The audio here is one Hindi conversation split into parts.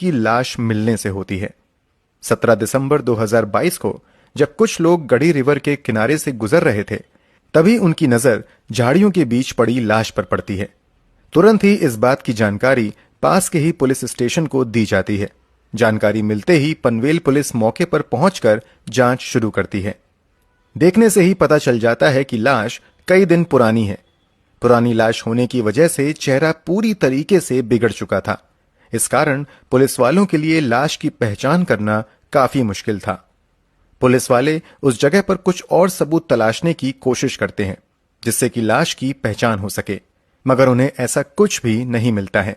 की लाश मिलने से होती है। 17 दिसंबर 2022 को जब कुछ लोग गढ़ी रिवर के किनारे से गुजर रहे थे, तभी उनकी नजर झाड़ियों के बीच पड़ी लाश पर पड़ती है। तुरंत ही इस बात की जानकारी पास के ही पुलिस स्टेशन को दी जाती है। जानकारी मिलते ही पनवेल पुलिस मौके पर पहुंचकर जांच शुरू करती है। देखने से ही पता चल जाता है कि लाश कई दिन पुरानी है। पुरानी लाश होने की वजह से चेहरा पूरी तरीके से बिगड़ चुका था। इस कारण पुलिस वालों के लिए लाश की पहचान करना काफी मुश्किल था। पुलिस वाले उस जगह पर कुछ और सबूत तलाशने की कोशिश करते हैं जिससे कि लाश की पहचान हो सके, मगर उन्हें ऐसा कुछ भी नहीं मिलता है।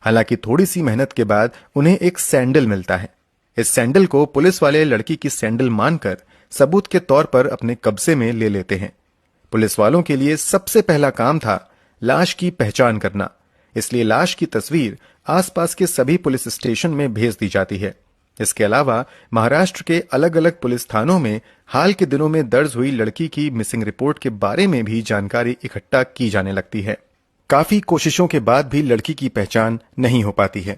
हालांकि थोड़ी सी मेहनत के बाद उन्हें एक सैंडल मिलता है। इस सैंडल को पुलिस वाले लड़की की सैंडल मानकर सबूत के तौर पर अपने कब्जे में ले लेते हैं। पुलिस वालों के लिए सबसे पहला काम था लाश की पहचान करना, इसलिए लाश की तस्वीर आसपास के सभी पुलिस स्टेशन में भेज दी जाती है। इसके अलावा महाराष्ट्र के अलग अलग पुलिस थानों में हाल के दिनों में दर्ज हुई लड़की की मिसिंग रिपोर्ट के बारे में भी जानकारी इकट्ठा की जाने लगती है। काफी कोशिशों के बाद भी लड़की की पहचान नहीं हो पाती है।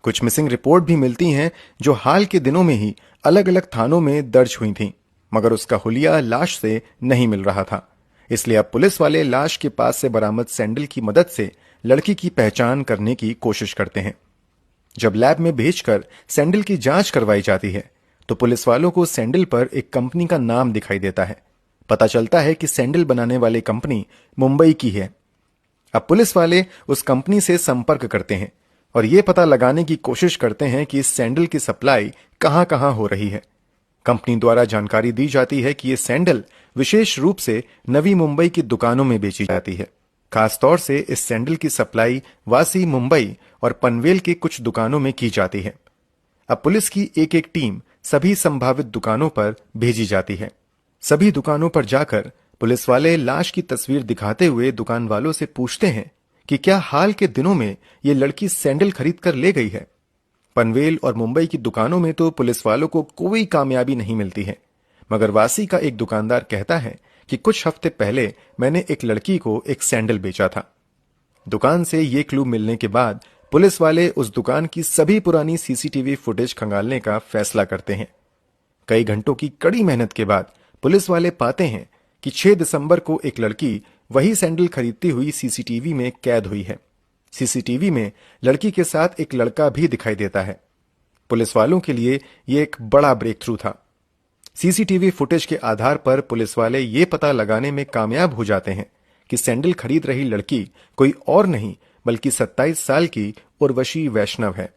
कुछ मिसिंग रिपोर्ट भी मिलती हैं जो हाल के दिनों में ही अलग अलग थानों में दर्ज हुई थीं, मगर उसका हुलिया लाश से नहीं मिल रहा था। इसलिए अब पुलिस वाले लाश के पास से बरामद सैंडल की मदद से लड़की की पहचान करने की कोशिश करते हैं। जब लैब में भेजकर सैंडल की जांच करवाई जाती है तो पुलिस वालों को सैंडल पर एक कंपनी का नाम दिखाई देता है। पता चलता है कि सैंडल बनाने वाली कंपनी मुंबई की है। अब पुलिस वाले उस कंपनी से संपर्क करते हैं और ये पता लगाने की कोशिश करते हैं कि इस सैंडल की सप्लाई कहां कहां हो रही है। कंपनी द्वारा जानकारी दी जाती है कि ये सैंडल विशेष रूप से नवी मुंबई की दुकानों में बेची जाती है। खासतौर से इस सैंडल की सप्लाई वासी, मुंबई और पनवेल के कुछ दुकानों में की जाती है। अब पुलिस की एक एक टीम सभी संभावित दुकानों पर भेजी जाती है। सभी दुकानों पर जाकर पुलिस वाले लाश की तस्वीर दिखाते हुए दुकान वालों से पूछते हैं कि क्या हाल के दिनों में ये लड़की सैंडल खरीद कर ले गई है। पनवेल और मुंबई की दुकानों में तो पुलिस वालों को कोई कामयाबी नहीं मिलती है, मगर वासी का एक दुकानदार कहता है कि कुछ हफ्ते पहले मैंने एक लड़की को एक सैंडल बेचा था। दुकान से ये क्लू मिलने के बाद पुलिस वाले उस दुकान की सभी पुरानी सीसीटीवी फुटेज खंगालने का फैसला करते हैं। कई घंटों की कड़ी मेहनत के बाद पुलिस वाले पाते हैं कि 6 दिसंबर को एक लड़की वही सैंडल खरीदती हुई सीसीटीवी में कैद हुई है। सीसीटीवी में लड़की के साथ एक लड़का भी दिखाई देता है। पुलिस वालों के लिए यह एक बड़ा ब्रेक थ्रू था। सीसीटीवी फुटेज के आधार पर पुलिस वाले ये पता लगाने में कामयाब हो जाते हैं कि सैंडल खरीद रही लड़की कोई और नहीं बल्कि 27 साल की उर्वशी वैष्णव है।